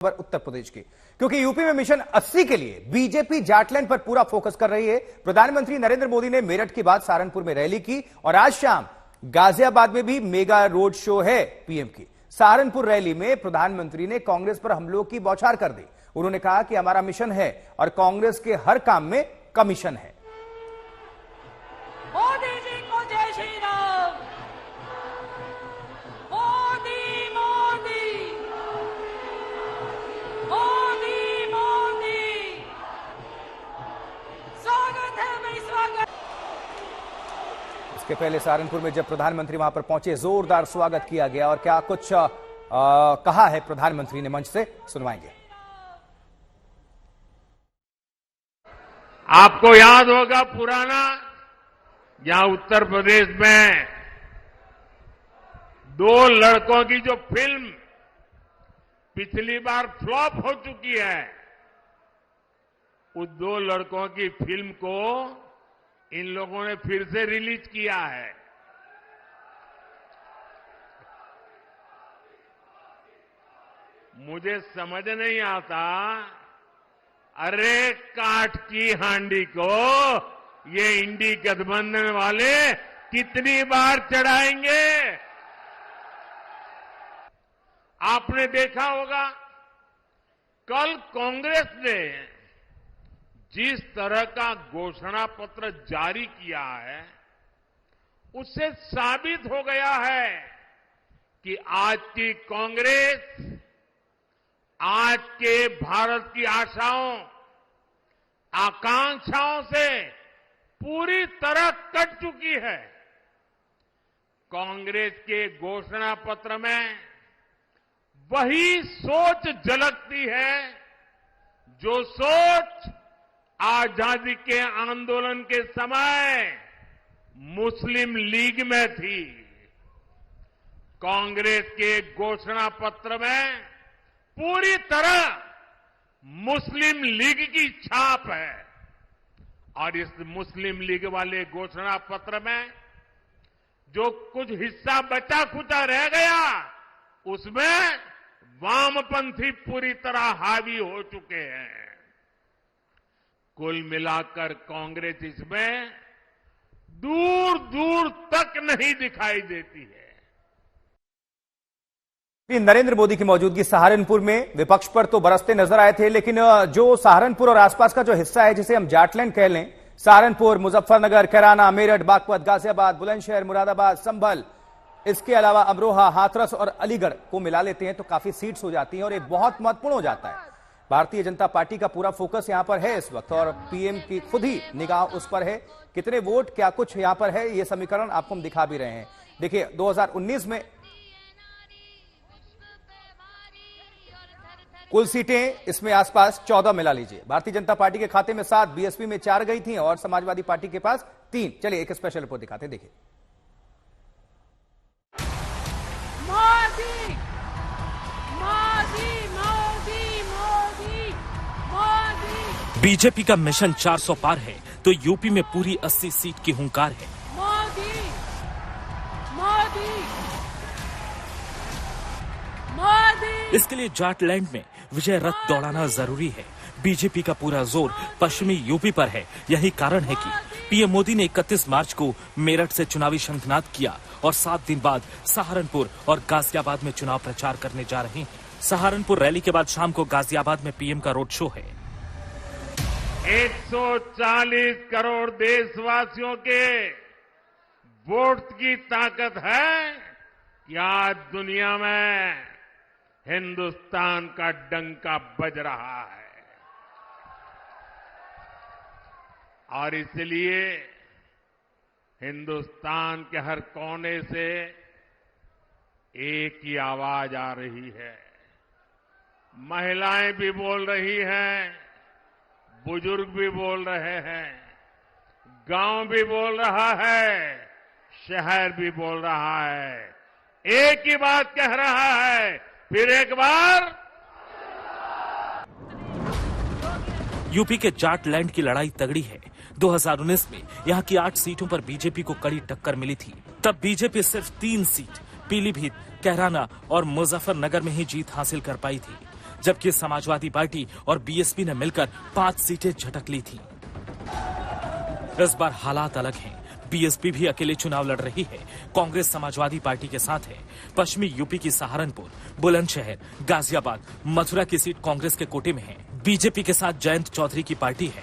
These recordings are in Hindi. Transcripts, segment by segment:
उत्तर प्रदेश की, क्योंकि यूपी में मिशन 80 के लिए बीजेपी जाटलैंड पर पूरा फोकस कर रही है। प्रधानमंत्री नरेंद्र मोदी ने मेरठ के बाद सहारनपुर में रैली की और आज शाम गाजियाबाद में भी मेगा रोड शो है पीएम की। सहारनपुर रैली में प्रधानमंत्री ने कांग्रेस पर हमलों की बौछार कर दी। उन्होंने कहा कि हमारा मिशन है और कांग्रेस के हर काम में कमीशन है। मोदी जी को जय श्री राम। मोदी मोदी मोदी मोदी, स्वागत है मेरी स्वागत। इसके पहले सहारनपुर में जब प्रधानमंत्री वहां पर पहुंचे, जोरदार स्वागत किया गया और क्या कुछ कहा है प्रधानमंत्री ने, मंच से सुनवाएंगे। आपको याद होगा पुराना, यहां उत्तर प्रदेश में दो लड़कों की जो फिल्म पिछली बार फ्लॉप हो चुकी है, उस दो लड़कों की फिल्म को इन लोगों ने फिर से रिलीज किया है। मुझे समझ नहीं आता, अरे काठ की हांडी को ये इंडी गठबंधन वाले कितनी बार चढ़ाएंगे। आपने देखा होगा कल कांग्रेस ने जिस तरह का घोषणा पत्र जारी किया है, उससे साबित हो गया है कि आज की कांग्रेस आज के भारत की आशाओं आकांक्षाओं से पूरी तरह कट चुकी है। कांग्रेस के घोषणा पत्र में वही सोच झलकती है जो सोच आजादी के आंदोलन के समय मुस्लिम लीग में थी। कांग्रेस के घोषणा पत्र में पूरी तरह मुस्लिम लीग की छाप है और इस मुस्लिम लीग वाले घोषणा पत्र में जो कुछ हिस्सा बचा खुचा रह गया, उसमें वामपंथी पूरी तरह हावी हो चुके हैं। कुल मिलाकर कांग्रेस इसमें दूर दूर तक नहीं दिखाई देती है। नरेंद्र मोदी की मौजूदगी सहारनपुर में विपक्ष पर तो बरसते नजर आए थे, लेकिन जो सहारनपुर और आसपास का जो हिस्सा है, जिसे हम जाटलैंड कह लें, सहारनपुर, मुजफ्फरनगर, कैराना, मेरठ, बागपत, गाजियाबाद, बुलंदशहर, मुरादाबाद, संभल, इसके अलावा अमरोहा, हाथरस और अलीगढ़ को मिला लेते हैं तो काफी सीट्स हो जाती हैं और ये बहुत महत्वपूर्ण हो जाता है। भारतीय जनता पार्टी का पूरा फोकस यहां पर है इस वक्त और पीएम की खुद ही निगाह उस पर है। कितने वोट क्या कुछ यहां पर है, ये समीकरण आपको हम दिखा भी रहे हैं। देखिए 2019 में कुल सीटें इसमें आसपास 14 मिला लीजिए। भारतीय जनता पार्टी के खाते में 7, बीएसपी में 4 गई थी और समाजवादी पार्टी के पास 3। चलिए एक स्पेशल रिपोर्ट दिखाते हैं, देखिए। मोदी मोदी मोदी मोदी मोदी, बीजेपी का मिशन 400 पार है तो यूपी में पूरी 80 सीट की हुंकार है। मोदी मोदी मोदी, इसके लिए जाटलैंड में विजय रथ दौड़ाना जरूरी है। बीजेपी का पूरा जोर पश्चिमी यूपी पर है। यही कारण है कि पीएम मोदी ने 31 मार्च को मेरठ से चुनावी शंखनाद किया और 7 दिन बाद सहारनपुर और गाजियाबाद में चुनाव प्रचार करने जा रहे हैं। सहारनपुर रैली के बाद शाम को गाजियाबाद में पीएम का रोड शो है। 140 करोड़ देशवासियों के वोट की ताकत है कि आज दुनिया में हिंदुस्तान का डंका बज रहा है और इसलिए हिंदुस्तान के हर कोने से एक ही आवाज आ रही है। महिलाएं भी बोल रही हैं, बुजुर्ग भी बोल रहे हैं, गांव भी बोल रहा है, शहर भी बोल रहा है। एक ही बात कह रहा है, फिर एक बार। यूपी के जाटलैंड की लड़ाई तगड़ी है। 2019 में यहां की 8 सीटों पर बीजेपी को कड़ी टक्कर मिली थी। तब बीजेपी सिर्फ 3 सीट पीलीभीत, कैराना और मुजफ्फरनगर में ही जीत हासिल कर पाई थी। जबकि समाजवादी पार्टी और बीएसपी ने मिलकर 5 सीटें झटक ली थी। इस बार हालात अलग हैं। बीएसपी भी अकेले चुनाव लड़ रही है। कांग्रेस समाजवादी पार्टी के साथ है। पश्चिमी यूपी की सहारनपुर, बुलंदशहर, गाजियाबाद, मथुरा की सीट कांग्रेस के कोटे में है। बीजेपी के साथ जयंत चौधरी की पार्टी है।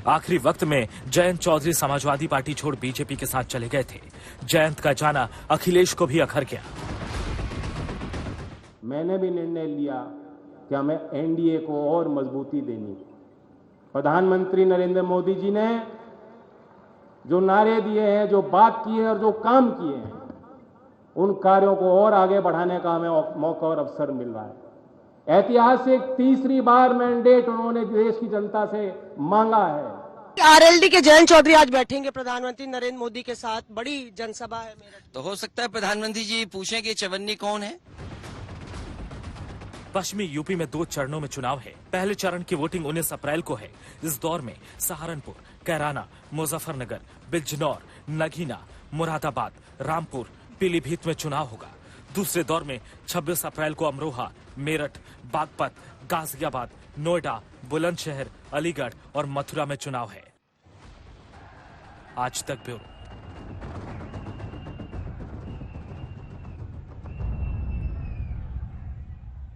आखिरी वक्त में जयंत चौधरी समाजवादी पार्टी छोड़ बीजेपी के साथ चले गए थे। जयंत का जाना अखिलेश को भी अखर गया। मैंने भी निर्णय लिया कि हमें एनडीए को और मजबूती देनी। प्रधानमंत्री नरेंद्र मोदी जी ने जो नारे दिए हैं, जो बात की है और जो काम किए हैं, उन कार्यों को और आगे बढ़ाने का हमें मौका और अवसर मिल रहा है। ऐतिहासिक तीसरी बार मैंडेट उन्होंने देश की जनता से मांगा है। आरएलडी के जयंत चौधरी आज बैठेंगे प्रधानमंत्री नरेंद्र मोदी के साथ, बड़ी जनसभा है मेरठ। तो हो सकता है प्रधानमंत्री जी पूछें कि चवन्नी कौन है। पश्चिमी यूपी में 2 चरणों में चुनाव है। पहले चरण की वोटिंग 19 अप्रैल को है। इस दौर में सहारनपुर, कैराना, मुजफ्फरनगर, बिजनौर, नगीना, मुरादाबाद, रामपुर, पीलीभीत में चुनाव होगा। दूसरे दौर में 26 अप्रैल को अमरोहा, मेरठ, बागपत, गाजियाबाद, नोएडा, बुलंदशहर, अलीगढ़ और मथुरा में चुनाव है। आज तक ब्यूरो।